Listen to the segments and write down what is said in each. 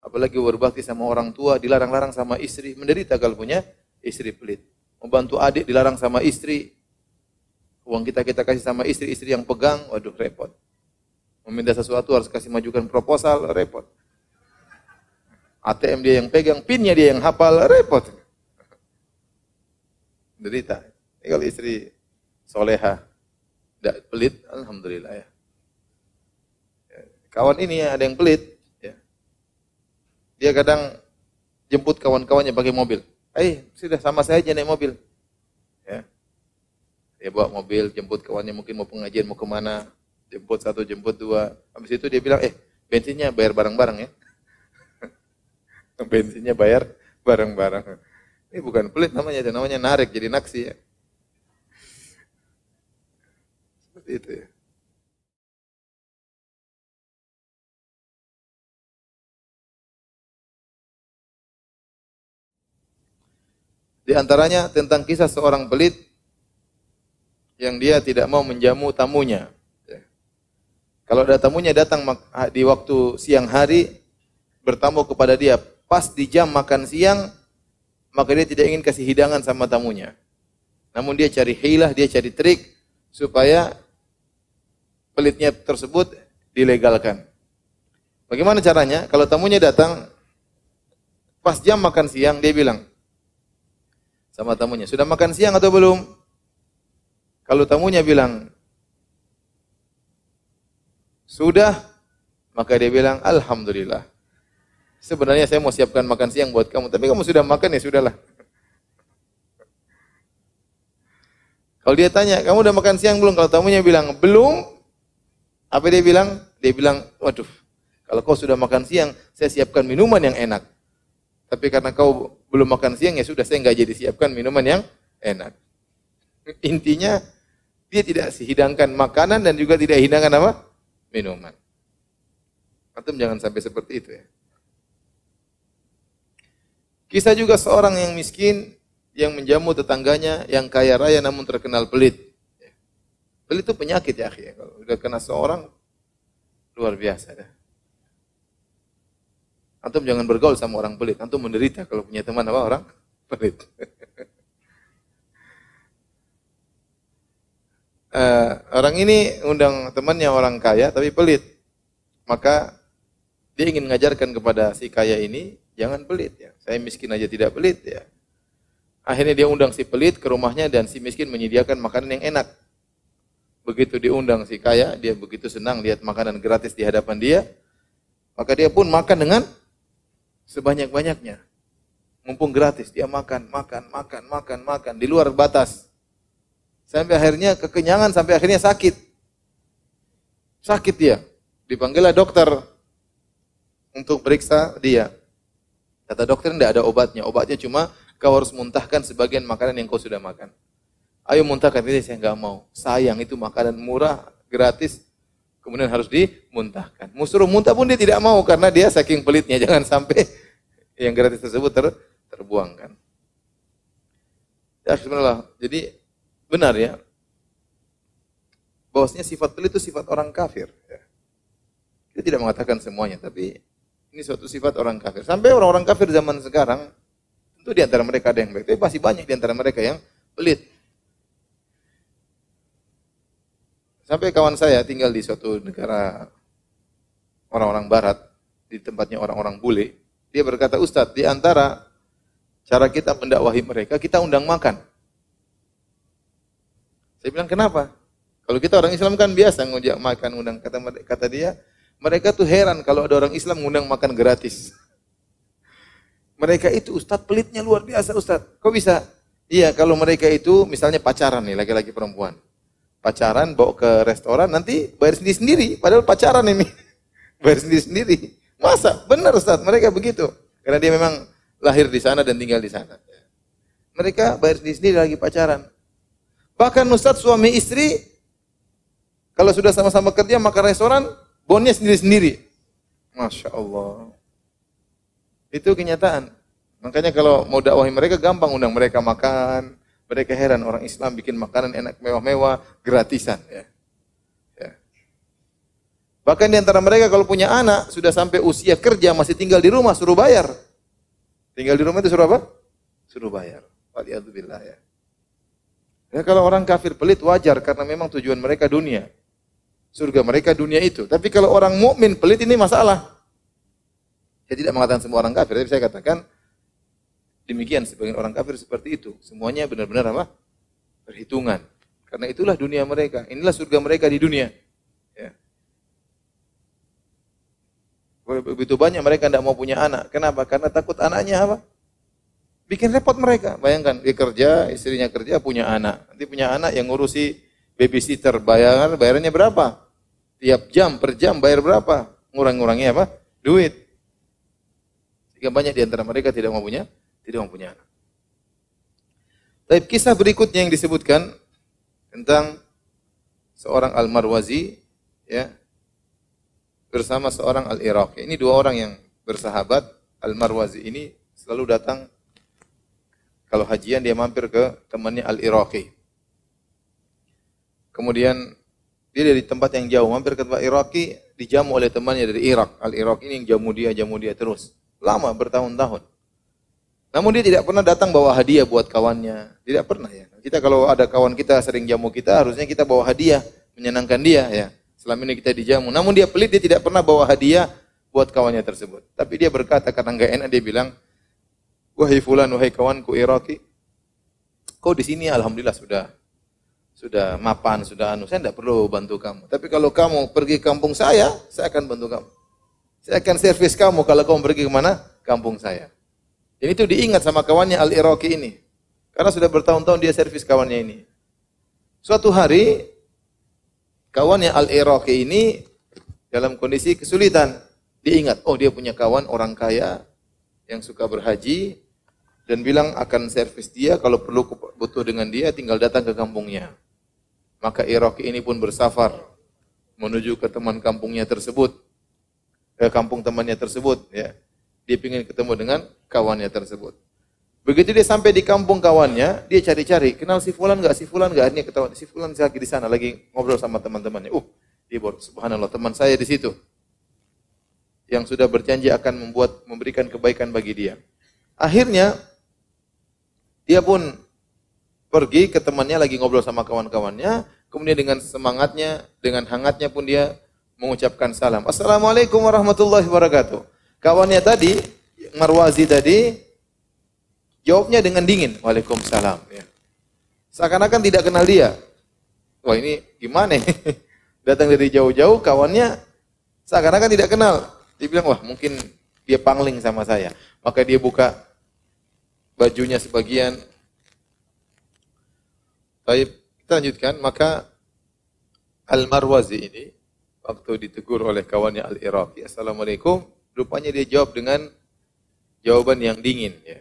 Apalagi berbakti sama orang tua, dilarang-larang sama istri, menderita kalau punya istri pelit. Membantu adik dilarang sama istri, uang kita kasih sama istri yang pegang, waduh repot. Meminta sesuatu harus kasih majukan proposal, repot. ATM dia yang pegang, PIN-nya dia yang hafal, repot. Derita. Ini kalau istri soleha, tidak pelit, alhamdulillah ya. Kawan ini ada yang pelit, ya. Dia kadang jemput kawan-kawannya pakai mobil. Sudah sama saya aja naik mobil. Ya. Dia bawa mobil, jemput kawannya mungkin mau pengajian, mau kemana. Jemput satu, jemput dua. Habis itu dia bilang, bensinnya bayar bareng-bareng ya. Bensinnya bayar bareng-bareng. Ini bukan pelit namanya, itu namanya narik, jadi naksi ya. Seperti itu ya. Di antaranya tentang kisah seorang pelit yang dia tidak mau menjamu tamunya. Kalau ada tamunya datang di waktu siang hari, bertamu kepada dia pas di jam makan siang, maka dia tidak ingin kasih hidangan sama tamunya. Namun dia cari hilah, dia cari trik supaya pelitnya tersebut dilegalkan. Bagaimana caranya? Kalau tamunya datang pas jam makan siang, dia bilang sama tamunya, sudah makan siang atau belum? Kalau tamunya bilang, sudah, maka dia bilang, alhamdulillah. Sebenarnya saya mau siapkan makan siang buat kamu, tapi kamu sudah makan ya sudahlah. Kalau dia tanya, kamu udah makan siang belum? Kalau tamunya bilang, belum. Apa dia bilang? Dia bilang, waduh, kalau kau sudah makan siang, saya siapkan minuman yang enak. Tapi karena kau belum makan siang, ya sudah, saya enggak jadi siapkan minuman yang enak. Intinya, dia tidak hidangkan makanan dan juga tidak hidangkan apa? Minuman. Antum jangan sampai seperti itu ya. Kisah juga seorang yang miskin, yang menjamu tetangganya, yang kaya raya namun terkenal pelit. Pelit itu penyakit ya akhi. Kalau udah kena seorang, luar biasa ya. Antum jangan bergaul sama orang pelit. Antum menderita kalau punya teman apa orang pelit. Orang ini undang temannya orang kaya tapi pelit. Maka dia ingin mengajarkan kepada si kaya ini, jangan pelit ya. Saya miskin aja tidak pelit ya. Akhirnya dia undang si pelit ke rumahnya dan si miskin menyediakan makanan yang enak. Begitu diundang si kaya, dia begitu senang lihat makanan gratis di hadapan dia. Maka dia pun makan dengan sebanyak-banyaknya. Mumpung gratis, dia makan di luar batas. Sampai akhirnya kekenyangan, sampai akhirnya sakit. Sakit dia. Dipanggillah dokter untuk periksa dia. Kata dokter, tidak ada obatnya. Obatnya cuma kau harus muntahkan sebagian makanan yang kau sudah makan. Ayo muntahkan. Ini saya enggak mau. Sayang, itu makanan murah, gratis. Kemudian harus dimuntahkan. Suruh muntah pun dia tidak mau karena dia saking pelitnya. Jangan sampai yang gratis tersebut terbuangkan. Ya, bismillah. Jadi benar ya. Bahwasanya sifat pelit itu sifat orang kafir. Ya. Kita tidak mengatakan semuanya, tapi ini suatu sifat orang kafir. Sampai orang-orang kafir zaman sekarang, tentu di antara mereka ada yang baik, tapi masih banyak di antara mereka yang pelit. Sampai kawan saya tinggal di suatu negara orang-orang barat, di tempatnya orang-orang bule. Dia berkata, Ustadz, di antara cara kita mendakwahi mereka, kita undang makan. Saya bilang, kenapa? Kalau kita orang Islam kan biasa ngajak makan, undang. Kata dia, mereka tuh heran kalau ada orang Islam ngundang makan gratis. Mereka itu, Ustadz, pelitnya luar biasa, Ustadz. Kok bisa? Iya, kalau mereka itu misalnya pacaran nih, laki-laki perempuan. Pacaran, bawa ke restoran, nanti bayar sendiri-sendiri. Padahal pacaran ini. Bayar sendiri-sendiri. Masa? Benar Ustaz, mereka begitu. Karena dia memang lahir di sana dan tinggal di sana. Mereka bayar sendiri-sendiri lagi pacaran. Bahkan Ustaz suami istri, kalau sudah sama-sama kerja makan restoran, bonnya sendiri-sendiri. Masya Allah. Itu kenyataan. Makanya kalau mau dakwahi mereka gampang, undang mereka makan. Mereka heran orang Islam bikin makanan enak mewah-mewah gratisan. Ya. Bahkan di antara mereka kalau punya anak, sudah sampai usia kerja, masih tinggal di rumah, suruh bayar. Tinggal di rumah itu suruh apa? Suruh bayar. Waliyadzubillah ya. Ya kalau orang kafir pelit wajar, karena memang tujuan mereka dunia. Surga mereka dunia itu. Tapi kalau orang mukmin pelit ini masalah. Saya tidak mengatakan semua orang kafir, tapi saya katakan demikian sebagian orang kafir seperti itu. Semuanya benar-benar apa? Perhitungan. Karena itulah dunia mereka. Inilah surga mereka di dunia. Ya. Begitu banyak mereka tidak mau punya anak. Kenapa? Karena takut anaknya apa? Bikin repot mereka. Bayangkan, dia kerja, istrinya kerja, punya anak. Nanti punya anak yang ngurusi babysitter. Bayarannya berapa? Tiap jam, per jam bayar berapa? Ngurang-ngurangnya apa? Duit. Sehingga banyak di antara mereka tidak mau punya anak. Tapi kisah berikutnya yang disebutkan tentang seorang Al-Marwazi ya bersama seorang Al-Iraqi. Ini dua orang yang bersahabat. Al-Marwazi ini selalu datang kalau hajian dia mampir ke temannya Al-Iraqi. Kemudian dia dari tempat yang jauh mampir ke tempat Iraqi, dijamu oleh temannya dari Irak. Al-Iraqi ini yang jamu dia terus. Lama bertahun-tahun. Namun dia tidak pernah datang bawa hadiah buat kawannya. Tidak pernah ya. Kita kalau ada kawan kita sering jamu kita, harusnya kita bawa hadiah, menyenangkan dia ya. Selama ini kita dijamu. Namun dia pelit, dia tidak pernah bawa hadiah buat kawannya tersebut. Tapi dia berkata karena enggak enak, dia bilang, "Wahai fulan, wahai kawanku Iraqi, kau di sini alhamdulillah sudah mapan, sudah saya tidak perlu bantu kamu. Tapi kalau kamu pergi ke kampung saya akan bantu kamu. Saya akan servis kamu kalau kamu pergi ke mana? Kampung saya." Dan itu diingat sama kawannya Al-Iraqi ini. Karena sudah bertahun-tahun dia servis kawannya ini. Suatu hari, kawannya Al-Iraqi ini dalam kondisi kesulitan. Dia ingat, oh dia punya kawan orang kaya yang suka berhaji dan bilang akan servis dia, kalau perlu butuh dengan dia tinggal datang ke kampungnya. Maka Iraqi ini pun bersafar menuju ke teman kampungnya tersebut. Kampung temannya tersebut ya. Dia ingin ketemu dengan kawannya tersebut. Begitu dia sampai di kampung kawannya, dia cari-cari, kenal si fulan enggak? Si fulan enggak? Akhirnya ketahuan si fulan lagi di sana, lagi ngobrol sama teman-temannya. Dia baru subhanallah, teman saya di situ. Yang sudah berjanji akan memberikan kebaikan bagi dia. Akhirnya dia pun pergi ke temannya lagi ngobrol sama kawan-kawannya, kemudian dengan semangatnya, dengan hangatnya pun dia mengucapkan salam. Assalamualaikum warahmatullahi wabarakatuh. Kawannya tadi, Marwazi tadi, jawabnya dengan dingin. Waalaikumsalam. Ya. Seakan-akan tidak kenal dia. Wah ini gimana? Datang dari jauh-jauh, kawannya seakan-akan tidak kenal. Dia bilang, wah mungkin dia pangling sama saya. Maka dia buka bajunya sebagian. Baik, kita lanjutkan. Maka Al-Marwazi ini, waktu ditegur oleh kawannya Al-Iraqi, Assalamualaikum, rupanya dia jawab dengan jawaban yang dingin. Ya.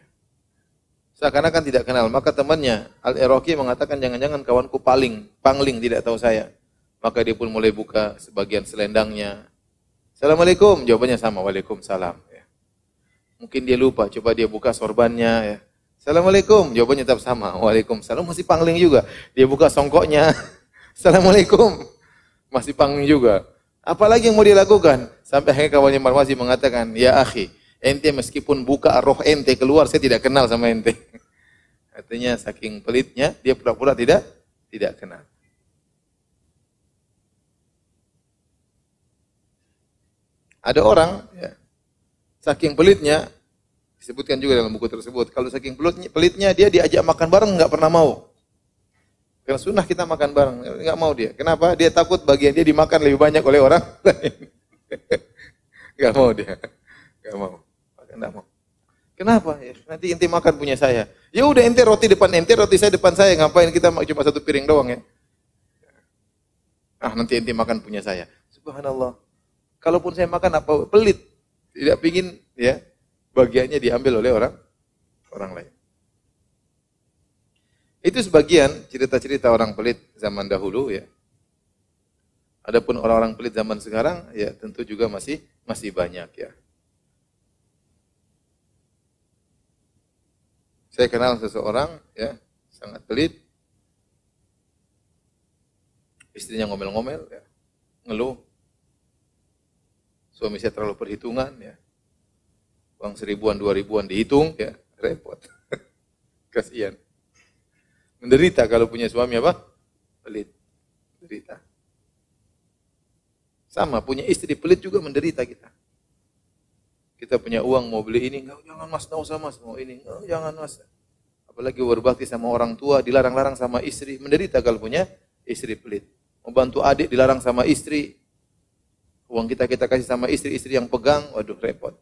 Seakan-akan tidak kenal. Maka temannya Al-Iraqi mengatakan, jangan-jangan kawanku pangling, tidak tahu saya. Maka dia pun mulai buka sebagian selendangnya. Assalamualaikum, jawabannya sama. Waalaikumsalam. Ya. Mungkin dia lupa, coba dia buka sorbannya. Ya. Assalamualaikum, jawabannya tetap sama. Waalaikumsalam, masih pangling juga. Dia buka songkoknya. Assalamualaikum, masih pangling juga. Apalagi yang mau dilakukan? Sampai akhirnya kawannya Marwazi mengatakan, ya akhi, ente meskipun buka roh ente keluar, saya tidak kenal sama ente. Artinya saking pelitnya, dia pura-pura tidak kenal. Ada orang, ya, saking pelitnya, disebutkan juga dalam buku tersebut, kalau saking pelitnya dia diajak makan bareng nggak pernah mau. Karena sunnah kita makan bareng, nggak mau dia. Kenapa? Dia takut bagian dia dimakan lebih banyak oleh orang lain. Nggak mau dia, nggak mau. Nggak mau. Kenapa? Ya, nanti ente makan punya saya. Ya udah ente roti depan ente, roti saya depan saya. Ngapain kita cuma satu piring doang ya? Nanti ente makan punya saya. Subhanallah. Kalaupun saya makan apa pelit, tidak pingin ya bagiannya diambil oleh orang lain. Itu sebagian cerita-cerita orang pelit zaman dahulu ya. Adapun orang-orang pelit zaman sekarang ya tentu juga masih banyak ya. Saya kenal seseorang ya sangat pelit. Istrinya ngomel-ngomel ya, ngeluh. Suami saya terlalu perhitungan ya. Uang 1.000-an, 2.000-an dihitung ya, repot. Kasihan. Menderita kalau punya suami apa? Pelit. Menderita. Sama, punya istri pelit juga menderita kita. Kita punya uang mau beli ini, enggak, jangan mas, enggak usah mas, mau ini, enggak, jangan mas. Apalagi berbakti sama orang tua, dilarang-larang sama istri, menderita kalau punya istri pelit. Mau bantu adik, dilarang sama istri, uang kita kasih sama istri yang pegang, waduh repot.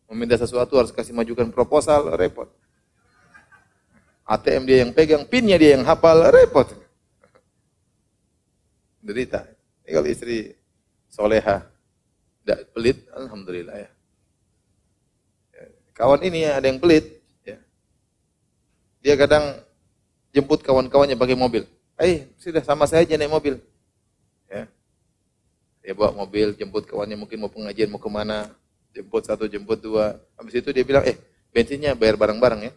Meminta sesuatu harus kasih majukan proposal, repot. ATM dia yang pegang, PIN-nya dia yang hafal, repot. Menderita. Ini kalau istri soleha, tidak pelit, alhamdulillah ya. Kawan ini ada yang pelit, ya. Dia kadang jemput kawan-kawannya pakai mobil. Sudah sama saya aja naik mobil. Ya. Dia bawa mobil, jemput kawannya mungkin mau pengajian, mau kemana. Jemput satu, jemput dua. Habis itu dia bilang, bensinnya bayar bareng-bareng ya.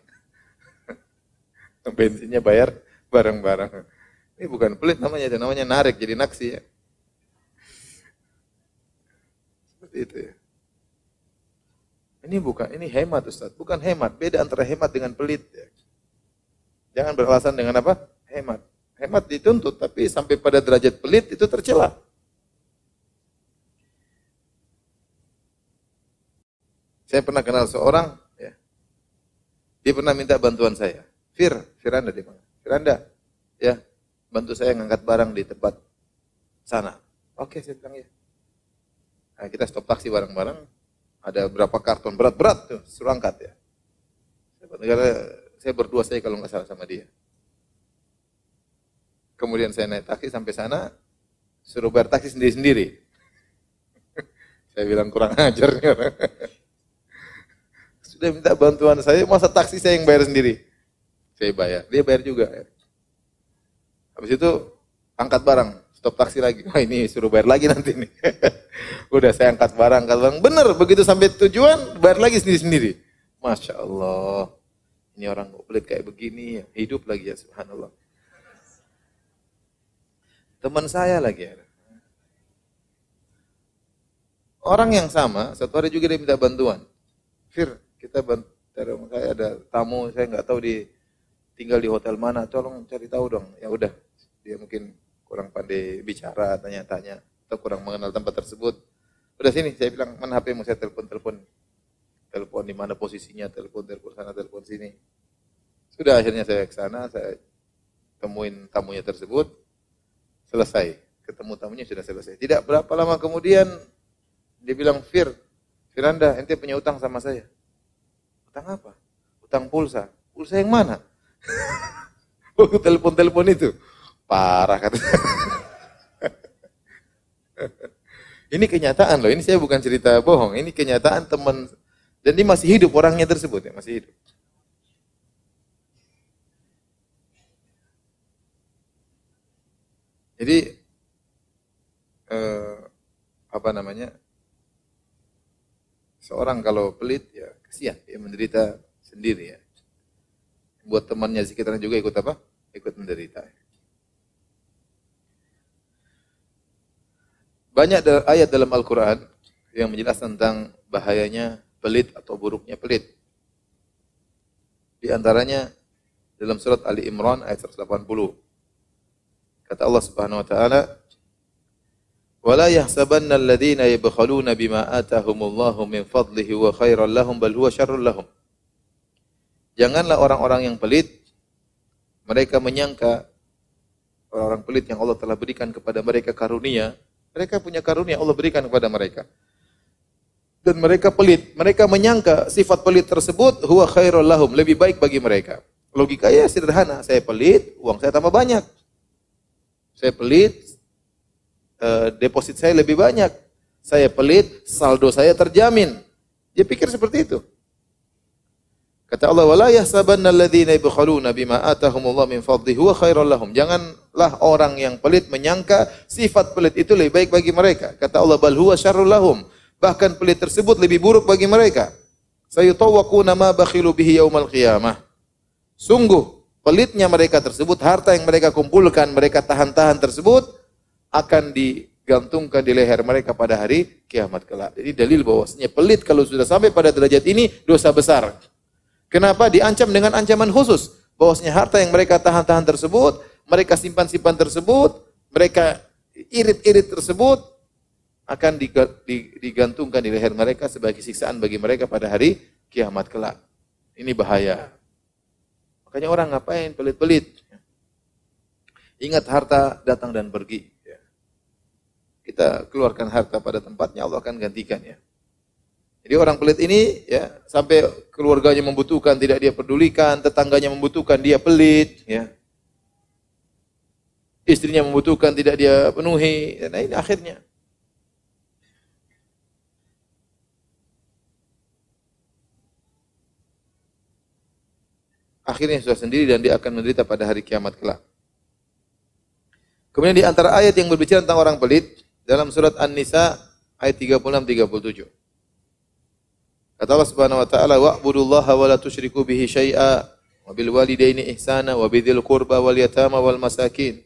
Bensinnya bayar bareng-bareng. Ini bukan pelit namanya, itu namanya narik, jadi naksi ya. Seperti itu ya. Ini hemat Ustaz, bukan hemat. Beda antara hemat dengan pelit ya. Jangan beralasan dengan apa? Hemat. Hemat dituntut, tapi sampai pada derajat pelit itu tercela. Saya pernah kenal seorang, ya. Dia pernah minta bantuan saya. Firanda dia panggil. Firanda, ya, bantu saya ngangkat barang di tempat sana. Oke, saya bilang ya. Nah, kita stop taksi bareng-bareng. Ada berapa karton berat-berat tuh, suruh angkat ya. Saya berdua saya kalau nggak salah sama dia. Kemudian saya naik taksi sampai sana, suruh bayar taksi sendiri-sendiri. Saya bilang kurang ajar nih orang. Sudah minta bantuan saya, masa taksi saya yang bayar sendiri? Saya bayar, dia bayar juga. Ya. Habis itu angkat barang, stop taksi lagi. Wah ini suruh bayar lagi nanti nih. Udah saya angkat barang. Bener, begitu sampai tujuan, bayar lagi sendiri-sendiri. Masya Allah. Ini orang kok pelit kayak begini, hidup lagi ya subhanallah. Teman saya lagi ya. Orang yang sama, satu hari juga dia minta bantuan. Kita bantu, saya ada tamu, saya nggak tahu tinggal di hotel mana, tolong cari tahu dong. Ya udah, dia mungkin kurang pandai bicara, tanya-tanya, atau kurang mengenal tempat tersebut. Udah sini, saya bilang, mana HP-mu, saya telepon di mana posisinya, telepon sana, telepon sini. Sudah akhirnya saya ke sana, saya temuin tamunya tersebut, selesai. Ketemu tamunya sudah selesai. Tidak berapa lama kemudian, dia bilang, Firanda, ente punya utang sama saya. Utang apa? Utang pulsa. Pulsa yang mana? Telepon itu. Parah kata. Ini kenyataan loh, ini saya bukan cerita bohong, ini kenyataan teman, dan dia masih hidup orangnya tersebut ya, masih hidup. Jadi seorang kalau pelit ya kasihan, dia menderita sendiri ya. Buat temannya sekitarnya juga ikut apa? Ikut menderita. Banyak ayat dalam Al-Quran yang menjelaskan tentang bahayanya pelit atau buruknya pelit. Di antaranya dalam surat Ali Imran ayat 180. Kata Allah Subhanahu wa taala, "Wala yahsabanna alladziina yabkhaluna bima aataahumullahu min fadlihi wa khairan lahum bal huwa syarrun lahum." Janganlah orang-orang yang pelit mereka menyangka orang-orang pelit yang Allah telah berikan kepada mereka karunia. Mereka punya karunia Allah berikan kepada mereka. Dan mereka pelit. Mereka menyangka sifat pelit tersebut huwa khairul lahum, lebih baik bagi mereka. Logikanya sederhana. Saya pelit, uang saya tambah banyak. Saya pelit, deposit saya lebih banyak. Saya pelit, saldo saya terjamin. Dia pikir seperti itu. Kata Allah, "Wala yahsabanna alladziina yabkhaluna bima aataahumullahu min fadlihi huwa khairul lahum." Janganlah orang yang pelit menyangka sifat pelit itu lebih baik bagi mereka. Kata Allah, "Bal huwa syarrul lahum." Bahkan pelit tersebut lebih buruk bagi mereka. Sayutawwaquna ma bakhilu bihi yaumal qiyamah. Sungguh pelitnya mereka tersebut, harta yang mereka kumpulkan, mereka tahan-tahan tersebut akan gantungkan di leher mereka pada hari kiamat kelak. Jadi dalil bahwasanya pelit kalau sudah sampai pada derajat ini dosa besar. Kenapa? Diancam dengan ancaman khusus. Bahwasanya harta yang mereka tahan-tahan tersebut, mereka simpan-simpan tersebut, mereka irit-irit tersebut akan digantungkan di leher mereka sebagai siksaan bagi mereka pada hari kiamat kelak. Ini bahaya. Makanya orang ngapain pelit-pelit? Ingat harta datang dan pergi. Kita keluarkan harta pada tempatnya, Allah akan gantikan ya. Jadi orang pelit ini ya sampai keluarganya membutuhkan tidak dia pedulikan, tetangganya membutuhkan dia pelit ya. Istrinya membutuhkan tidak dia penuhi. Nah ini akhirnya. Akhirnya sudah sendiri dan dia akan menderita pada hari kiamat kelak. Kemudian di antara ayat yang berbicara tentang orang pelit dalam surat An-Nisa ayat 36-37. Kata Allah Subhanahu wa taala, "Wa'budullaha wa la tusyriku bihi syai'a wa bil walidaini ihsana wa bidzil qurba wal yatama wal masakin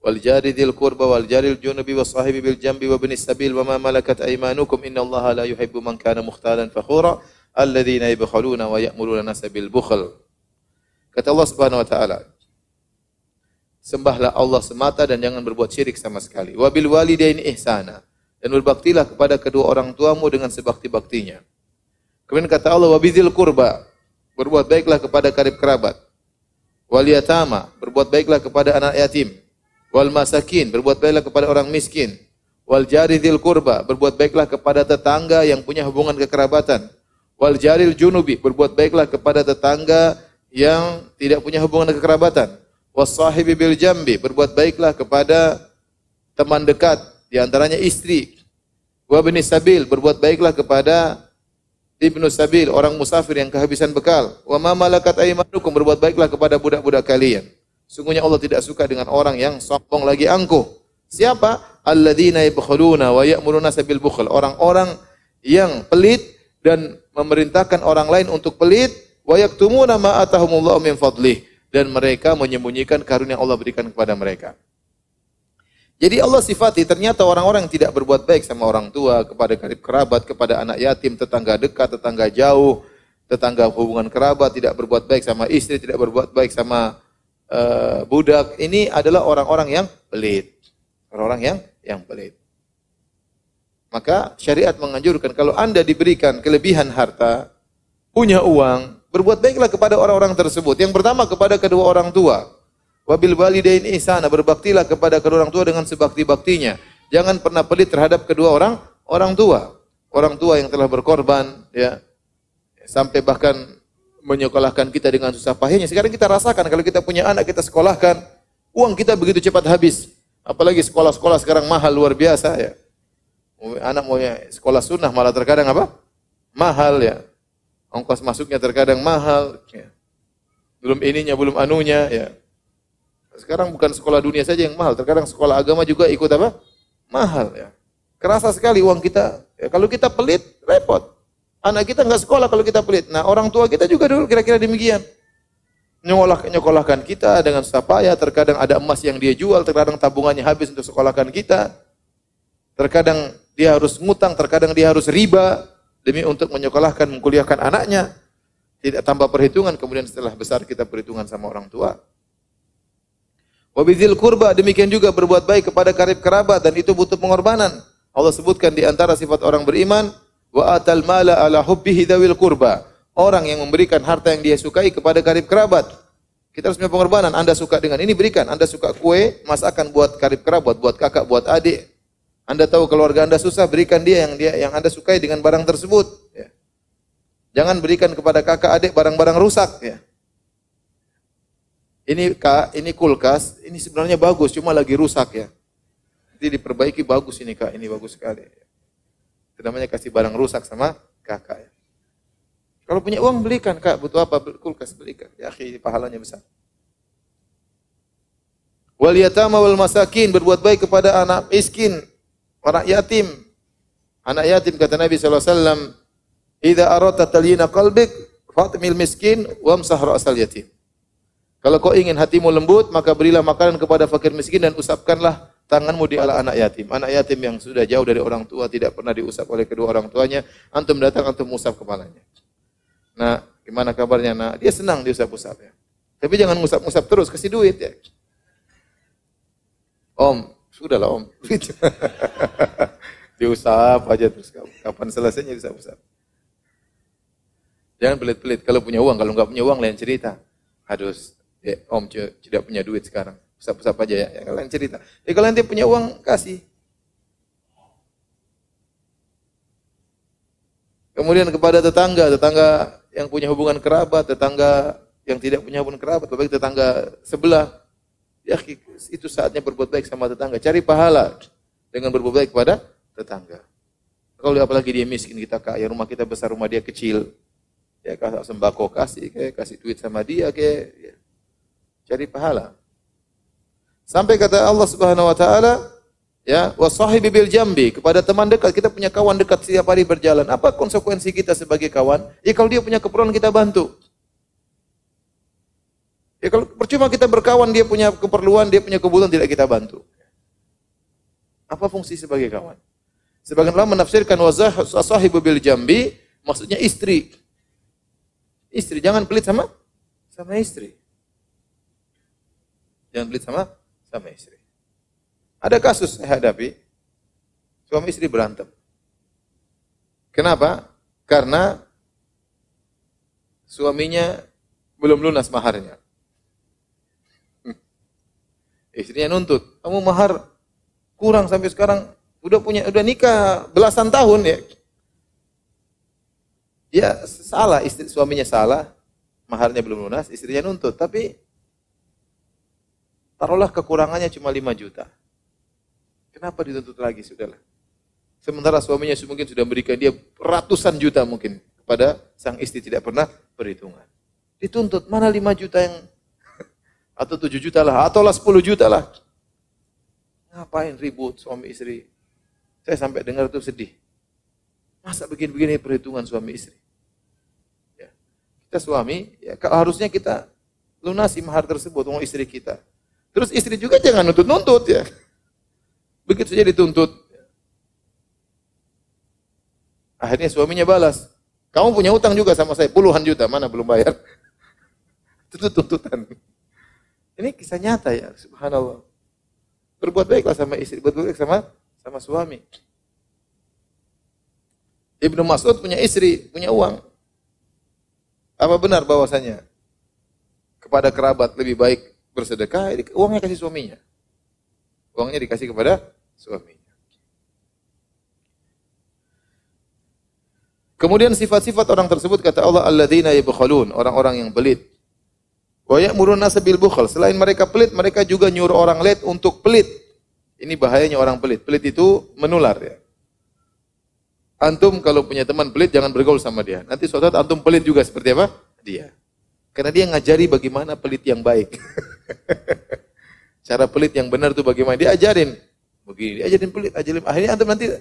wal jari dzil qurba wal jaril junubi was sahibi bil jambi wa ibnis sabil wa ma malakat aymanukum innallaha la yuhibbu man kana mukhtalan fakhura alladzina yabkhuluna wa ya'muruna an-nasa bil bukhl." Kata Allah Subhanahu wa taala, sembahlah Allah semata dan jangan berbuat syirik sama sekali. Wabil walidaini ihsana, dan berbaktilah kepada kedua orang tuamu dengan sebakti-baktinya. Kemudian kata Allah, wabizil kurba, berbuat baiklah kepada karib kerabat. Wal yatama, berbuat baiklah kepada anak yatim. Wal masakin, berbuat baiklah kepada orang miskin. Wal jari dzil kurba, berbuat baiklah kepada tetangga yang punya hubungan kekerabatan. Wal jaril junubi, berbuat baiklah kepada tetangga yang tidak punya hubungan kekerabatan. Wassahibi bil jambi, berbuat baiklah kepada teman dekat, di antaranya istri. Wa ibnis sabil, berbuat baiklah kepada ibnu sabil, orang musafir yang kehabisan bekal. Wa ma malakat aymanukum, berbuat baiklah kepada budak-budak kalian. Sungguhnya Allah tidak suka dengan orang yang sombong lagi angkuh. Siapa? Alladzina yabkhuluna wa ya'muruna sabil bukhl. Orang-orang yang pelit dan memerintahkan orang lain untuk pelit, wa yaktumuna ma atahumullahu min fadlih. Dan mereka menyembunyikan karunia Allah berikan kepada mereka. Jadi Allah sifati ternyata orang-orang yang tidak berbuat baik sama orang tua, kepada karib kerabat, kepada anak yatim, tetangga dekat, tetangga jauh, tetangga hubungan kerabat, tidak berbuat baik sama istri, tidak berbuat baik sama budak. Ini adalah orang-orang yang pelit. Orang-orang yang pelit. Maka syariat menganjurkan kalau Anda diberikan kelebihan harta, punya uang, berbuat baiklah kepada orang-orang tersebut. Yang pertama kepada kedua orang tua. Wabil walidaini ihsana, berbaktilah kepada kedua orang tua dengan sebakti-baktinya. Jangan pernah pelit terhadap kedua orang tua. Orang tua yang telah berkorban ya. Sampai bahkan menyekolahkan kita dengan susah payahnya. Sekarang kita rasakan kalau kita punya anak kita sekolahkan, uang kita begitu cepat habis. Apalagi sekolah-sekolah sekarang mahal luar biasa ya. Anak mau sekolah sunnah malah terkadang apa? Mahal ya. Ongkos masuknya terkadang mahal. Ya. Belum ininya, belum anunya. Ya. Sekarang bukan sekolah dunia saja yang mahal. Terkadang sekolah agama juga ikut apa? Mahal. Ya. Kerasa sekali uang kita. Ya, kalau kita pelit, repot. Anak kita nggak sekolah kalau kita pelit. Nah orang tua kita juga dulu kira-kira demikian. Nyekolahkan kita dengan susah payah. Terkadang ada emas yang dia jual. Terkadang tabungannya habis untuk sekolahkan kita. Terkadang dia harus ngutang. Terkadang dia harus riba. Demi untuk menyekolahkan, mengkuliahkan anaknya. Tidak tambah perhitungan, kemudian setelah besar kita perhitungan sama orang tua. Wabidzil kurba, demikian juga berbuat baik kepada karib kerabat, dan itu butuh pengorbanan. Allah sebutkan di antara sifat orang beriman, wa atal mala ala hubbihi dzawil kurba. Orang yang memberikan harta yang dia sukai kepada karib kerabat. Kita harus punya pengorbanan. Anda suka dengan ini, berikan. Anda suka kue, masakan buat karib kerabat, buat kakak, buat adik. Anda tahu keluarga Anda susah, berikan dia yang Anda sukai dengan barang tersebut. Ya. Jangan berikan kepada kakak adik barang-barang rusak. Ya. Ini kulkas, ini sebenarnya bagus, cuma lagi rusak ya. Jadi diperbaiki, bagus ini Kak, ini bagus sekali. Itu namanya kasih barang rusak sama kakak. Ya. Kalau punya uang belikan Kak, butuh apa? Kulkas belikan. Ya akhi, pahalanya besar. Wal yatama wal masakin, berbuat baik kepada anak miskin. Orang yatim. Anak yatim kata Nabi SAW, "Idza aradta talyina qalbik, fatmil miskin wamsah ra'sal yatim." Kalau kau ingin hatimu lembut, maka berilah makanan kepada fakir miskin dan usapkanlah tanganmu di ala anak yatim. Anak yatim yang sudah jauh dari orang tua, tidak pernah diusap oleh kedua orang tuanya, antum datang, antum usap kepalanya. Nah, gimana kabarnya nak? Dia senang diusap-usap ya. Tapi jangan ngusap-ngusap terus, kasih duit ya. Om, sudahlah om. Diusap aja terus, kapan selesainya diusap-usap. Jangan pelit-pelit. Kalau punya uang, kalau nggak punya uang lain cerita. Harus, om tidak punya duit sekarang. Usap-usap aja ya, yang lain cerita. Kalau nanti punya uang, kasih. Kemudian kepada tetangga yang punya hubungan kerabat, tetangga yang tidak punya hubungan kerabat, baik tetangga sebelah. Ya, itu saatnya berbuat baik sama tetangga. Cari pahala dengan berbuat baik kepada tetangga. Kalau apalagi dia miskin, kita kaya, rumah kita besar, rumah dia kecil. Ya, kasih sembako, kasih duit sama dia, ya. Cari pahala. Sampai kata Allah Subhanahu wa taala, ya, wasahibi bil jambi, kepada teman dekat, kita punya kawan dekat setiap hari berjalan. Apa konsekuensi kita sebagai kawan? Ya kalau dia punya keperluan kita bantu. Ya kalau percuma kita berkawan, dia punya keperluan, dia punya kebutuhan, tidak kita bantu. Apa fungsi sebagai kawan? Sebagian ulama menafsirkan wasahibu bil jambi, maksudnya istri. Istri, jangan pelit sama istri. Jangan pelit sama istri. Ada kasus saya hadapi, suami istri berantem. Kenapa? Karena suaminya belum lunas maharnya. Istrinya nuntut, kamu mahar kurang sampai sekarang, udah nikah belasan tahun ya. Ya salah, suaminya salah, maharnya belum lunas, istrinya nuntut, tapi taruhlah kekurangannya cuma 5 juta. Kenapa dituntut lagi? Sudahlah. Sementara suaminya mungkin sudah memberikan dia ratusan juta mungkin kepada sang istri, tidak pernah perhitungan. Dituntut, mana 5 juta yang, atau 7 juta lah, atau 10 juta lah. Ngapain ribut suami istri? Saya sampai dengar itu sedih. Masa begini-begini perhitungan suami istri? Ya. Kita suami, ya harusnya kita lunasi mahar tersebut untuk istri kita. Terus istri juga jangan nuntut-nuntut ya. Begitu saja dituntut. Akhirnya suaminya balas. Kamu punya utang juga sama saya, puluhan juta, mana belum bayar. Itu tuntutan. Ini kisah nyata ya, subhanallah. Berbuat baiklah sama istri, berbuat baik sama suami. Ibnu Mas'ud punya istri, punya uang. Apa benar bahwasanya kepada kerabat lebih baik bersedekah? Uangnya kasih suaminya. Uangnya dikasih kepada suaminya. Kemudian sifat-sifat orang tersebut kata Allah, alladzina yabkhulun, orang-orang yang pelit. Wa ya'muruna bil bukhl. Selain mereka pelit, mereka juga nyuruh orang lain untuk pelit. Ini bahayanya orang pelit. Pelit itu menular ya. Antum kalau punya teman pelit jangan bergaul sama dia. Nanti suatu saat antum pelit juga seperti apa? Dia. Karena dia ngajari bagaimana pelit yang baik. Cara pelit yang benar itu bagaimana? Dia ajarin. Begini, dia ajarin pelit, ajarin. Akhirnya antum nanti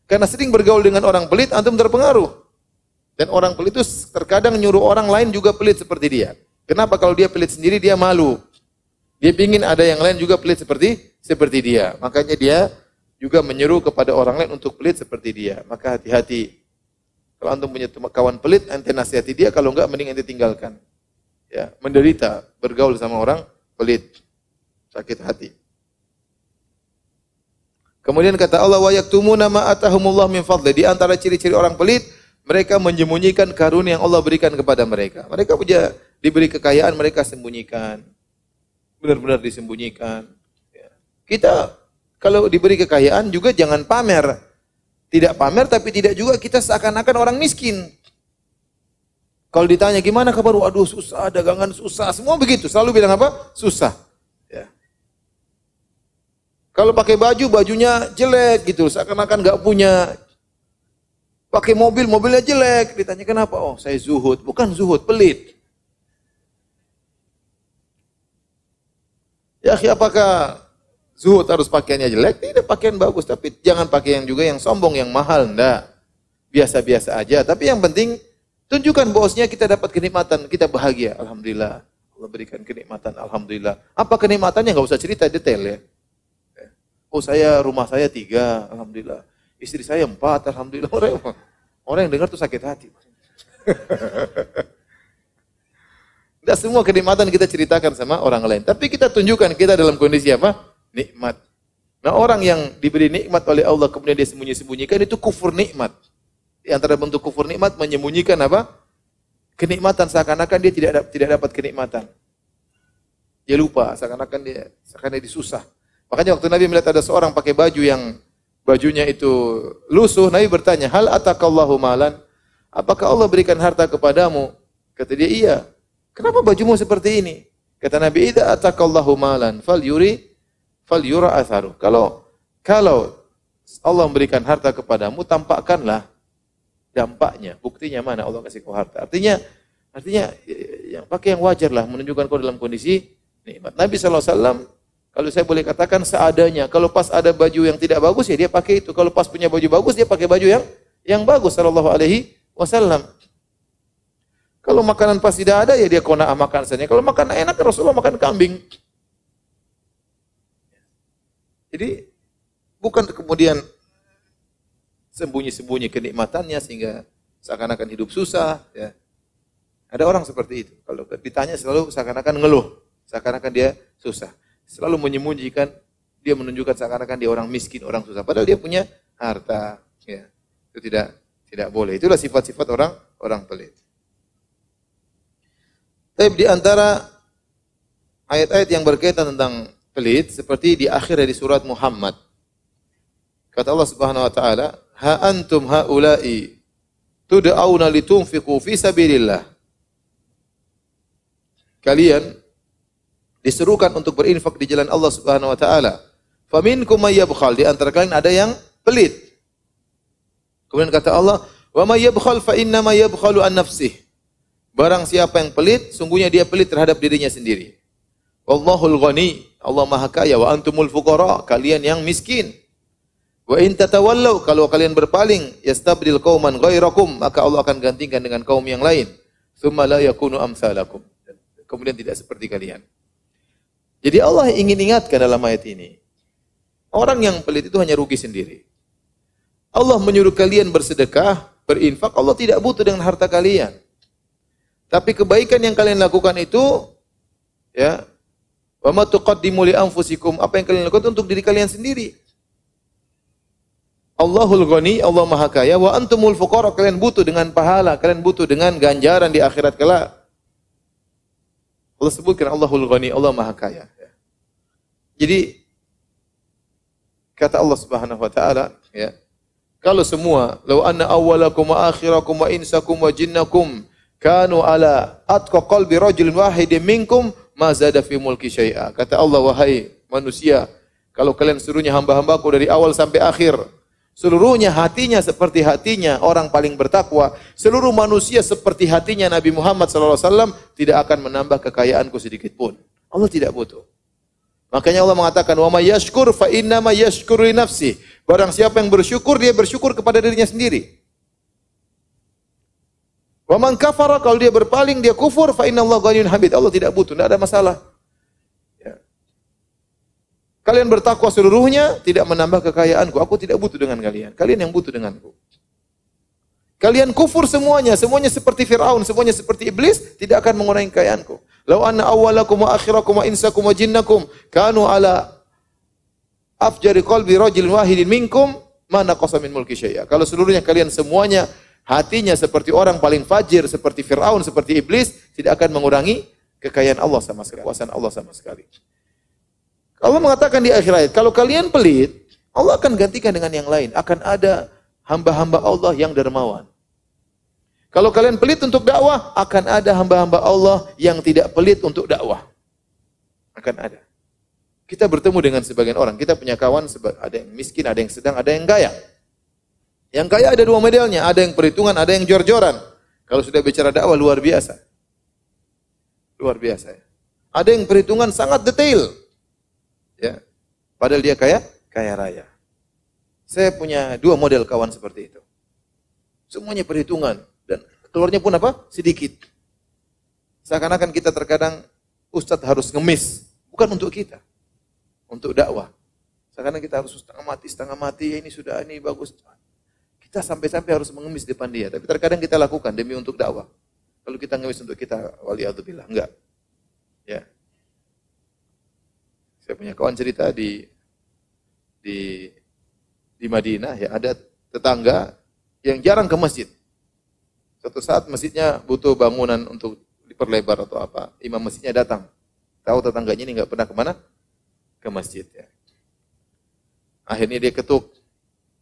karena sering bergaul dengan orang pelit, antum terpengaruh. Dan orang pelit itu terkadang nyuruh orang lain juga pelit seperti dia. Kenapa? Kalau dia pelit sendiri dia malu. Dia ingin ada yang lain juga pelit seperti dia. Makanya dia juga menyeru kepada orang lain untuk pelit seperti dia. Maka hati-hati. Kalau antum punya kawan pelit, ente nasihati dia, kalau enggak mending ente tinggalkan. Ya, menderita bergaul sama orang pelit. Sakit hati. Kemudian kata Allah, wa yaktumuna ma atahumullah min fadli. Di antara ciri-ciri orang pelit, mereka menyembunyikan karunia yang Allah berikan kepada mereka. Mereka punya diberi kekayaan, mereka sembunyikan. Benar-benar disembunyikan. Ya. Kita kalau diberi kekayaan juga jangan pamer. Tidak pamer tapi tidak juga kita seakan-akan orang miskin. Kalau ditanya gimana kabar? Aduh susah, dagangan susah. Semua begitu. Selalu bilang apa? Susah. Ya. Kalau pakai bajunya jelek gitu. Seakan-akan nggak punya. Pakai mobilnya jelek. Ditanya kenapa? Oh saya zuhud. Bukan zuhud, pelit. Ya apakah zuhud harus pakaiannya jelek? Tidak, pakaian bagus. Tapi jangan pakai yang juga yang sombong, yang mahal. Enggak. Biasa-biasa aja. Tapi yang penting, tunjukkan bahwasanya kita dapat kenikmatan. Kita bahagia. Alhamdulillah. Allah berikan kenikmatan. Alhamdulillah. Apa kenikmatannya? Enggak usah cerita detail ya. Oh saya rumah saya 3, alhamdulillah. Istri saya 4, alhamdulillah. Orang yang dengar tuh sakit hati. Tidak semua kenikmatan kita ceritakan sama orang lain. Tapi kita tunjukkan kita dalam kondisi apa? Nikmat. Nah orang yang diberi nikmat oleh Allah kemudian dia sembunyi-sembunyikan itu kufur nikmat. Di antara bentuk kufur nikmat menyembunyikan apa? Kenikmatan seakan-akan dia tidak dapat kenikmatan. Dia lupa seakan-akan dia disusah. Makanya waktu Nabi melihat ada seorang pakai baju yang bajunya itu lusuh, Nabi bertanya, "Hal atakallahu malan?" Apakah Allah berikan harta kepadamu? Kata dia, "Iya." "Kenapa bajumu seperti ini?" Kata Nabi, "Idza atakallahu malan falyura atharu." Kalau Allah memberikan harta kepadamu, tampakkanlah dampaknya. Buktinya mana Allah kasih kau harta? Artinya yang pakai yang wajar lah, menunjukkan kau dalam kondisi nikmat. Nabi SAW, kalau saya boleh katakan seadanya. Kalau pas ada baju yang tidak bagus ya dia pakai itu. Kalau pas punya baju bagus dia pakai baju yang bagus. Sallallahu alaihi wasallam. Kalau makanan pas tidak ada ya dia qanaah makan saja. Kalau makan enak Rasulullah makan kambing. Jadi bukan kemudian sembunyi-sembunyi kenikmatannya sehingga seakan-akan hidup susah. Ya. Ada orang seperti itu. Kalau ditanya selalu seakan-akan ngeluh, seakan-akan dia susah. Selalu menyembunyikan, dia menunjukkan seakan-akan dia orang miskin, orang susah. Padahal dia punya harta. Ya. Itu tidak boleh. Itulah sifat-sifat orang pelit. Tapi di antara ayat-ayat yang berkaitan tentang pelit, seperti di akhir dari surat Muhammad. Kata Allah Subhanahu wa taala, "Ha antum haula'i tud'auna litunfiqu fi sabilillah." Kalian diserukan untuk berinfak di jalan Allah Subhanahu wa taala. Faminkum may yabkhal, di antara kalian ada yang pelit. Kemudian kata Allah, "Wa may yabkhal fa inna ma yabkhalu an nafsih." Barang siapa yang pelit, sungguhnya dia pelit terhadap dirinya sendiri. Wallahul ghani, Allah Maha Kaya, wa antumul fuqara, kalian yang miskin. Wa in tatawallaw, kalau kalian berpaling, yastabdil qauman ghairakum, maka Allah akan gantikan dengan kaum yang lain. Tsumma la yakunu amsalakum. Kemudian tidak seperti kalian. Jadi Allah ingin ingatkan dalam ayat ini, orang yang pelit itu hanya rugi sendiri. Allah menyuruh kalian bersedekah, berinfak, Allah tidak butuh dengan harta kalian. Tapi kebaikan yang kalian lakukan itu, ya, wa ma tuqaddimu li anfusikum, apa yang kalian lakukan untuk diri kalian sendiri. Allahul Ghani, Allah Maha Kaya, wa antumul fuqara, kalian butuh dengan pahala, kalian butuh dengan ganjaran di akhirat kelak. Allah sebutkan Allahul Ghani, Allah Maha Kaya. Jadi kata Allah Subhanahu wa taala, ya. Kalau semua, law anna awwalakum wa akhirakum wa insakum wa jinnakum kanu ala atqa qalbi rajulin wahidin minkum ma zada fi mulki syai'a. Kata Allah, wahai manusia, kalau kalian seluruhnya hamba-hambaku dari awal sampai akhir, seluruhnya hatinya seperti hatinya orang paling bertakwa, seluruh manusia seperti hatinya Nabi Muhammad SAW, tidak akan menambah kekayaanku sedikit pun. Allah tidak butuh. Makanya Allah mengatakan, wa may yashkur fa inna ma yashkuru li nafsi. Barang siapa yang bersyukur, dia bersyukur kepada dirinya sendiri. Wa man kafara, kalau dia berpaling, dia kufur, fa inna Allah ghaniyun hamid. Allah tidak butuh, tidak ada masalah. Ya. Kalian bertakwa seluruhnya, tidak menambah kekayaanku. Aku tidak butuh dengan kalian. Kalian yang butuh denganku. Kalian kufur semuanya seperti Fir'aun, semuanya seperti iblis, tidak akan mengurangi kekayaanku. Lau anna awwalakum wa akhirakum wa insakum wa jinnakum kanu ala afjari qalbi rajulin wahidin minkum ma naqasa min mulki syai'a. Kalau seluruhnya kalian semuanya hatinya seperti orang paling fajir, seperti Fir'aun, seperti iblis, tidak akan mengurangi kekayaan Allah sama sekali, kekuasaan Allah sama sekali. Allah mengatakan di akhir ayat, kalau kalian pelit, Allah akan gantikan dengan yang lain. Akan ada hamba-hamba Allah yang dermawan. Kalau kalian pelit untuk dakwah, akan ada hamba-hamba Allah yang tidak pelit untuk dakwah. Akan ada. Kita bertemu dengan sebagian orang. Kita punya kawan, ada yang miskin, ada yang sedang, ada yang kaya. Yang kaya ada dua modelnya. Ada yang perhitungan, ada yang jor-joran. Kalau sudah bicara dakwah, luar biasa. Luar biasa. Ada yang perhitungan sangat detail. Ya. Padahal dia kaya raya. Saya punya dua model kawan seperti itu. Semuanya perhitungan. Dan keluarnya pun apa? Sedikit. Seakan-akan kita terkadang, Ustadz harus ngemis. Bukan untuk kita. Untuk dakwah. Sekarang kita harus setengah mati, ini sudah ini bagus. Kita sampai-sampai harus mengemis depan dia. Tapi terkadang kita lakukan demi untuk dakwah. Kalau kita ngemis untuk kita, waliyadzubillah, enggak. Ya. Saya punya kawan cerita di Madinah, ya, ada tetangga yang jarang ke masjid. Suatu saat masjidnya butuh bangunan untuk diperlebar atau apa. Imam masjidnya datang. Tahu tetangganya ini enggak pernah kemana? Ke masjid, ya. Akhirnya dia ketuk.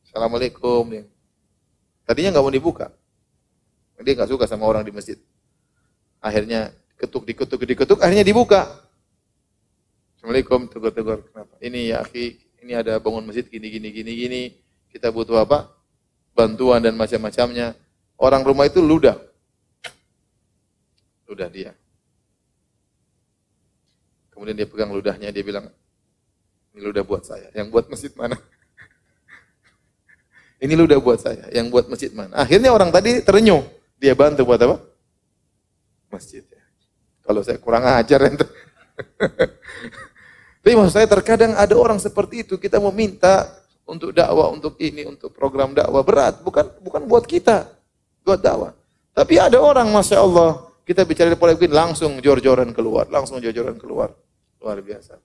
Assalamualaikum. Tadinya enggak mau dibuka. Dia enggak suka sama orang di masjid. Akhirnya diketuk, akhirnya dibuka. Assalamualaikum, tegur-tegur. Kenapa? Ini ya akhi, ini ada bangun masjid gini. Kita butuh apa? Bantuan dan macam-macamnya. Orang rumah itu ludah dia. Kemudian dia pegang ludahnya, dia bilang, ini ludah buat saya. Yang buat masjid mana? Ini ludah buat saya. Yang buat masjid mana? Akhirnya orang tadi terenyuh. Dia bantu buat apa? Masjid. Kalau saya kurang ajar ente. Tapi maksud saya terkadang ada orang seperti itu, kita mau minta untuk dakwah, untuk ini, untuk program dakwah berat, bukan buat kita, buat dakwah. Tapi ada orang, Masya Allah, kita bicara di polemik langsung jor-joran keluar, luar biasa.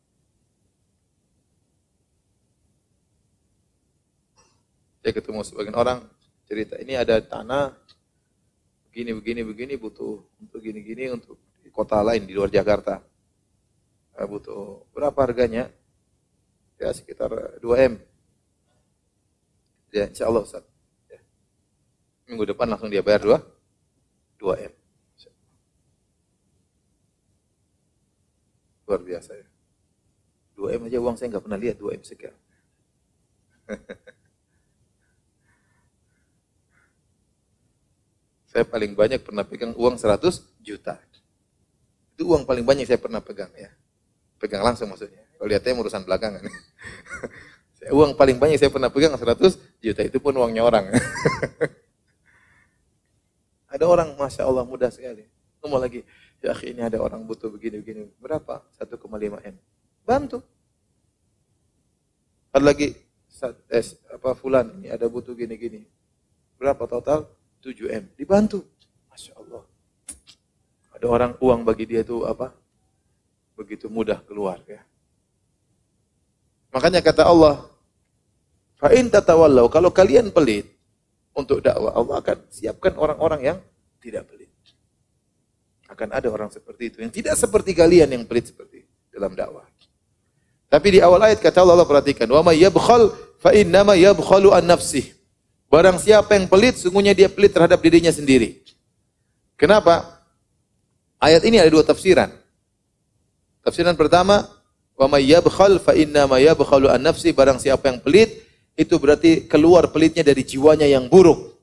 Saya ketemu sebagian orang cerita, ini ada tanah begini butuh untuk gini untuk di kota lain di luar Jakarta. Butuh berapa harganya? Ya sekitar 2 M. Ya insyaallah Ustaz. Ya. Minggu depan langsung dia bayar 2 M. Luar biasa ya. 2 M aja uang saya nggak pernah lihat 2 M sekian. Saya paling banyak pernah pegang uang 100 juta. Itu uang paling banyak saya pernah pegang ya. Pegang langsung maksudnya. Kalau lihatnya urusan belakangan. Uang paling banyak saya pernah pegang 100 juta. Itu pun uangnya orang. Ada orang, Masya Allah, mudah sekali. Ngomong lagi, ya ini ada orang butuh begini. Berapa? 1,5 M. Bantu. Ada lagi, fulan ini ada butuh gini. Berapa total? 7 M. Dibantu. Masya Allah. Ada orang uang bagi dia itu apa? Begitu mudah keluar ya. Makanya kata Allah, fa in tatawallaw, kalau kalian pelit untuk dakwah, Allah akan siapkan orang-orang yang tidak pelit. Akan ada orang seperti itu yang tidak seperti kalian yang pelit seperti dalam dakwah. Tapi di awal ayat kata Allah perhatikan, wa may yabkhal fa innama yabkhalu an nafsih. Barang siapa yang pelit, sungguhnya dia pelit terhadap dirinya sendiri. Kenapa? Ayat ini ada 2 tafsiran. Tafsiran pertama, wa may yabkhal fa inna ma yabkhalu an nafsi, barang siapa yang pelit itu berarti keluar pelitnya dari jiwanya yang buruk.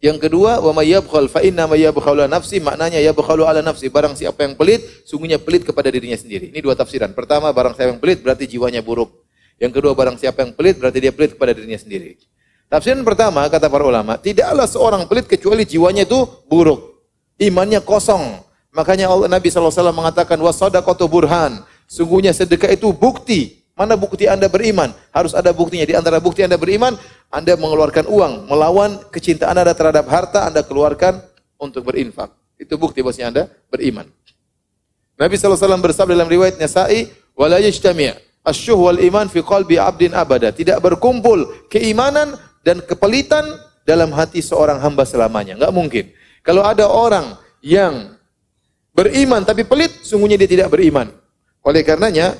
Yang kedua, wa may yabkhal fa inna ma yabkhalu an nafsi, maknanya yabkhalu ala nafsi, barang siapa yang pelit sungguhnya pelit kepada dirinya sendiri. Ini 2 tafsiran. Pertama, barang siapa yang pelit berarti jiwanya buruk. Yang kedua, barang siapa yang pelit berarti dia pelit kepada dirinya sendiri. Tafsiran pertama kata para ulama, tidaklah seorang pelit kecuali jiwanya itu buruk. Imannya kosong. Makanya Nabi SAW mengatakan wasadaqatu burhan. Sungguhnya sedekah itu bukti. Mana bukti Anda beriman? Harus ada buktinya. Di antara bukti Anda beriman, Anda mengeluarkan uang, melawan kecintaan Anda terhadap harta, Anda keluarkan untuk berinfak. Itu bukti bahwasanya Anda beriman. Nabi SAW bersabda dalam riwayat Nasa'i, wala yajtami' asyuh wal iman fi qalbi 'abdin abada. Tidak berkumpul keimanan dan kepelitan dalam hati seorang hamba selamanya. Enggak mungkin. Kalau ada orang yang beriman tapi pelit, sungguhnya dia tidak beriman. Oleh karenanya,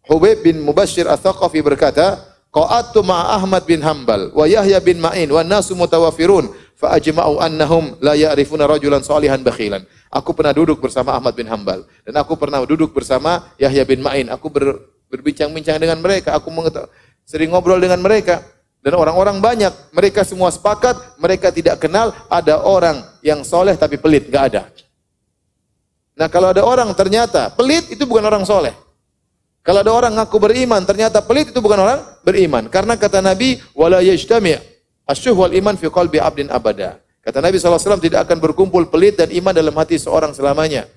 Hubayb bin Mubashir Ats-Tsaqafi berkata, qa'adtu ma'a Ahmad bin Hanbal wa Yahya bin Ma'in wa nasu mutawafirun fa ajma'u annahum la ya'rifuna rajulan salihan bakhilan. Aku pernah duduk bersama Ahmad bin Hanbal dan aku pernah duduk bersama Yahya bin Ma'in. Aku berbincang-bincang dengan mereka, aku sering ngobrol dengan mereka dan orang-orang banyak, mereka semua sepakat mereka tidak kenal ada orang yang soleh tapi pelit, enggak ada. Nah, kalau ada orang ternyata pelit, itu bukan orang soleh. Kalau ada orang ngaku beriman, ternyata pelit, itu bukan orang beriman. Karena kata Nabi, wala yajtami' asyuh wal iman fi qalbi 'abdin abada. Kata Nabi SAW, tidak akan berkumpul pelit dan iman dalam hati seorang selamanya.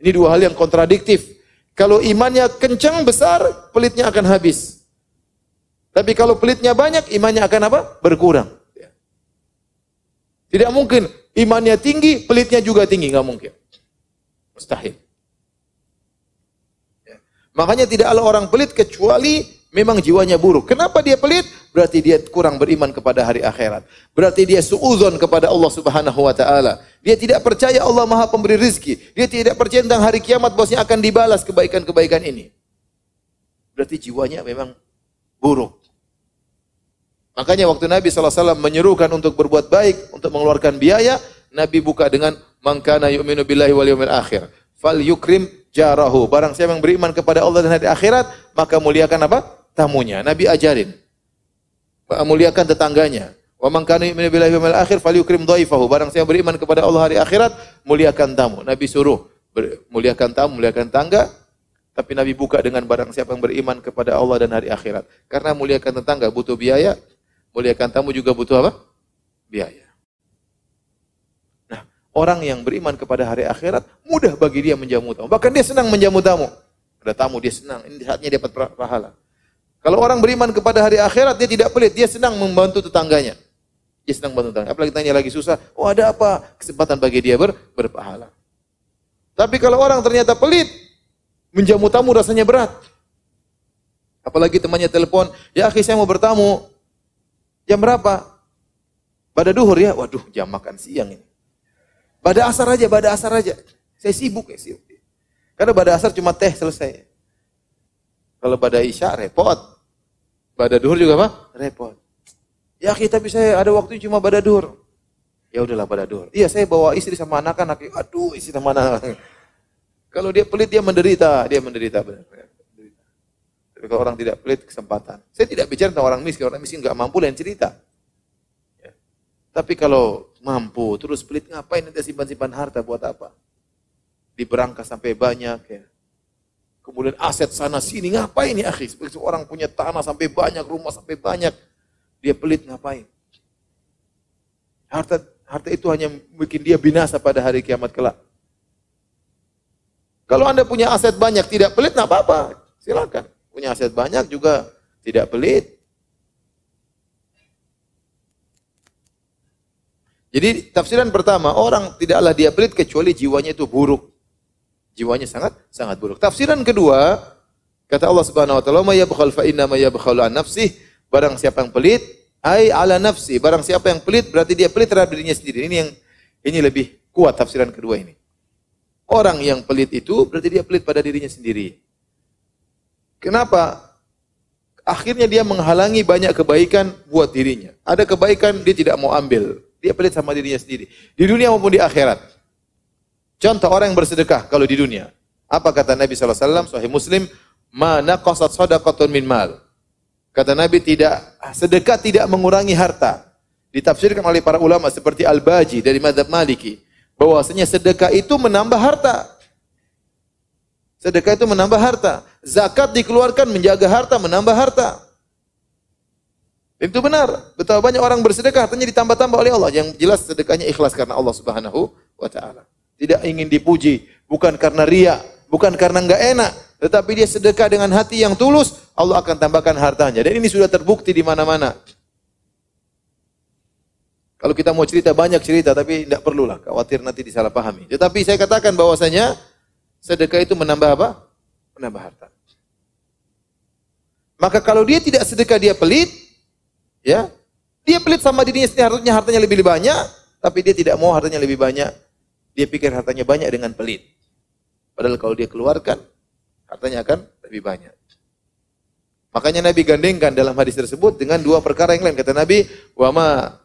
Ini 2 hal yang kontradiktif. Kalau imannya kencang, besar, pelitnya akan habis. Tapi kalau pelitnya banyak, imannya akan apa? Berkurang. Tidak mungkin imannya tinggi, pelitnya juga tinggi, nggak mungkin. Mustahil. Ya. Makanya tidak ada orang pelit kecuali memang jiwanya buruk. Kenapa dia pelit? Berarti dia kurang beriman kepada hari akhirat. Berarti dia suudzon kepada Allah Subhanahu wa taala. Dia tidak percaya Allah Maha Pemberi rizki. Dia tidak percaya tentang hari kiamat bahwasanya akan dibalas kebaikan-kebaikan ini. Berarti jiwanya memang buruk. Makanya waktu Nabi SAW menyerukan untuk berbuat baik, untuk mengeluarkan biaya, Nabi buka dengan man kana yu'minu billahi wal yawmil akhir fal yukrim jarahu. Barang siapa yang beriman kepada Allah dan hari akhirat, maka muliakan apa? Tamunya. Nabi ajarin. Muliakan tetangganya. Wa man kana yu'minu billahi wal yawmil akhir fal yukrim dhaifahu. Barang siapa beriman kepada Allah hari akhirat, muliakan tamu. Nabi suruh muliakan tamu, muliakan tangga. Tapi Nabi buka dengan barang siapa yang beriman kepada Allah dan hari akhirat. Karena muliakan tetangga butuh biaya, muliakan tamu juga butuh apa? Biaya. Nah, orang yang beriman kepada hari akhirat, mudah bagi dia menjamu tamu. Bahkan dia senang menjamu tamu. Ada tamu, dia senang. Ini saatnya dia dapat pahala. Kalau orang beriman kepada hari akhirat, dia tidak pelit. Dia senang membantu tetangganya. Dia senang membantu tetangganya. Apalagi tanya lagi susah. Oh ada apa? Kesempatan bagi dia berpahala. Tapi kalau orang ternyata pelit, menjamu tamu rasanya berat. Apalagi temannya telepon, ya akhi saya mau bertamu. Jam berapa? Pada duhur ya? Waduh, jam makan siang ini. Pada asar aja. Saya sibuk ya, sibuk. Karena pada asar cuma teh selesai. Kalau pada isya repot. Pada duhur juga apa? Repot. Ya akhi, tapi saya ada waktu cuma pada duhur. Ya udahlah pada duhur. Iya, saya bawa istri sama anak-anak. Aduh, istri sama anak-anak. Kalau dia pelit, dia menderita benar. Tapi kalau orang tidak pelit, kesempatan. Saya tidak bicara tentang orang miskin nggak mampu lain cerita. Ya. Tapi kalau mampu, terus pelit, ngapain nanti simpan-simpan harta buat apa? Diberangkas sampai banyak ya. Kemudian aset sana sini, ngapain ya akhi? Seperti orang punya tanah sampai banyak, rumah sampai banyak. Dia pelit, ngapain? Harta itu hanya bikin dia binasa pada hari kiamat kelak. Kalau Anda punya aset banyak, tidak pelit, nggak apa-apa. Silakan. Punya aset banyak juga tidak pelit. Jadi tafsiran pertama, orang tidaklah dia pelit kecuali jiwanya itu buruk. Jiwanya sangat buruk. Tafsiran kedua, kata Allah Subhanahu wa taala, "Ma yabkhal fa inna ma yabkhalu an nafsihi." Barang siapa yang pelit, ai ala nafsi. Barang siapa yang pelit berarti dia pelit terhadap dirinya sendiri. Ini lebih kuat tafsiran kedua ini. Orang yang pelit itu berarti dia pelit pada dirinya sendiri. Kenapa? Akhirnya dia menghalangi banyak kebaikan buat dirinya. Ada kebaikan dia tidak mau ambil. Dia pelit sama dirinya sendiri. Di dunia maupun di akhirat. Contoh orang yang bersedekah kalau di dunia. Apa kata Nabi SAW, Sahih Muslim, "Ma naqasat shadaqatun min mal." Kata Nabi, sedekah tidak mengurangi harta. Ditafsirkan oleh para ulama seperti Al-Baji dari mazhab Maliki. Bahwasanya sedekah itu menambah harta. Sedekah itu menambah harta. Zakat dikeluarkan menjaga harta, menambah harta. Itu benar. Betapa banyak orang bersedekah hartanya ditambah-tambah oleh Allah. Yang jelas sedekahnya ikhlas karena Allah Subhanahu wa taala. Tidak ingin dipuji, bukan karena riya, bukan karena enggak enak, tetapi dia sedekah dengan hati yang tulus, Allah akan tambahkan hartanya. Dan ini sudah terbukti di mana-mana. Kalau kita mau cerita banyak cerita, tapi tidak perlulah, khawatir nanti disalahpahami. Tetapi saya katakan bahwasanya sedekah itu menambah apa? Menambah harta. Maka kalau dia tidak sedekah, dia pelit, ya, dia pelit sama dirinya sendiri, hartanya lebih banyak, tapi dia tidak mau hartanya lebih banyak. Dia pikir hartanya banyak dengan pelit. Padahal kalau dia keluarkan, hartanya akan lebih banyak. Makanya Nabi gandengkan dalam hadis tersebut dengan dua perkara yang lain. Kata Nabi, "Wa ma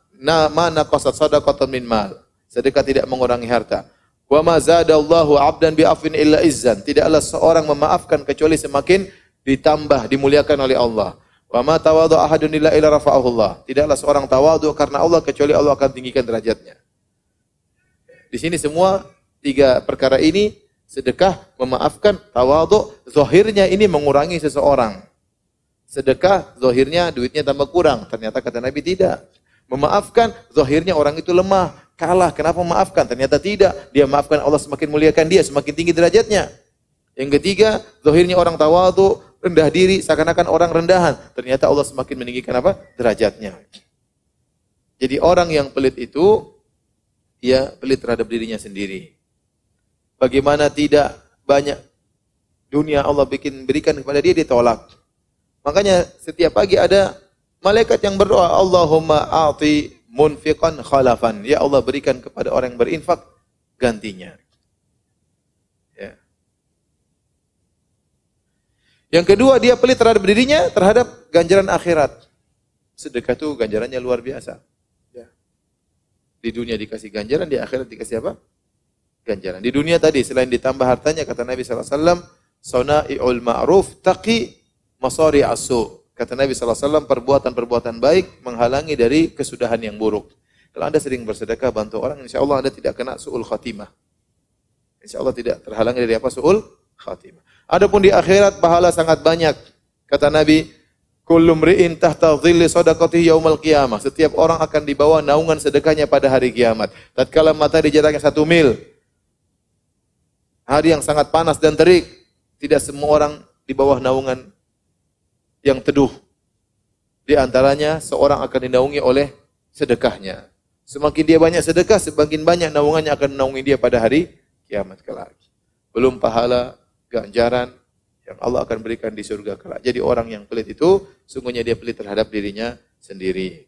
naqasat shadaqatun min mal." Sedekah tidak mengurangi harta. "Wa ma zadallahu 'abdan bi afwin illa izzan." Tidaklah seorang memaafkan kecuali semakin ditambah, dimuliakan oleh Allah. "Wa ma tawadhu ahadun illa rafa'ahu Allah." Tidaklah seorang tawadhu karena Allah kecuali Allah akan tinggikan derajatnya. Di sini semua tiga perkara ini, sedekah, memaafkan, tawadhu, zahirnya ini mengurangi seseorang. Sedekah, zahirnya duitnya tambah kurang. Ternyata kata Nabi tidak. Memaafkan, zahirnya orang itu lemah, kalah. Kenapa memaafkan? Ternyata tidak. Dia maafkan, Allah semakin muliakan dia, semakin tinggi derajatnya. Yang ketiga, zahirnya orang tawadhu, rendah diri, seakan-akan orang rendahan. Ternyata Allah semakin meninggikan apa? Derajatnya. Jadi orang yang pelit itu, dia pelit terhadap dirinya sendiri. Bagaimana tidak banyak dunia Allah berikan kepada dia, ditolak. Makanya setiap pagi ada malaikat yang berdoa, Allahumma a'ti munfiqan khalafan. Ya Allah, berikan kepada orang yang berinfak gantinya. Ya. Yang kedua, dia pelit terhadap dirinya, terhadap ganjaran akhirat. Sedekah itu ganjarannya luar biasa. Ya. Di dunia dikasih ganjaran, di akhirat dikasih apa? Ganjaran. Di dunia tadi, selain ditambah hartanya, kata Nabi SAW, Sona'i'ul ma'ruf taqi masari asu. Kata Nabi SAW, perbuatan-perbuatan baik menghalangi dari kesudahan yang buruk. Kalau Anda sering bersedekah, bantu orang, insya Allah Anda tidak kena su'ul khatimah. Insya Allah tidak terhalangi dari apa? Su'ul khatimah. Adapun di akhirat, pahala sangat banyak. Kata Nabi, kullu mri'in tahta dhilli sadaqatihi yaumal qiyamah. Setiap orang akan dibawa naungan sedekahnya pada hari kiamat. Tatkala matahari jaraknya 1 mil, hari yang sangat panas dan terik, tidak semua orang di bawah naungan yang teduh. Di antaranya seorang akan dinaungi oleh sedekahnya. Semakin dia banyak sedekah, semakin banyak naungannya akan menaungi dia pada hari kiamat kelak. Belum pahala, ganjaran yang Allah akan berikan di surga kelak. Jadi orang yang pelit itu, sungguhnya dia pelit terhadap dirinya sendiri.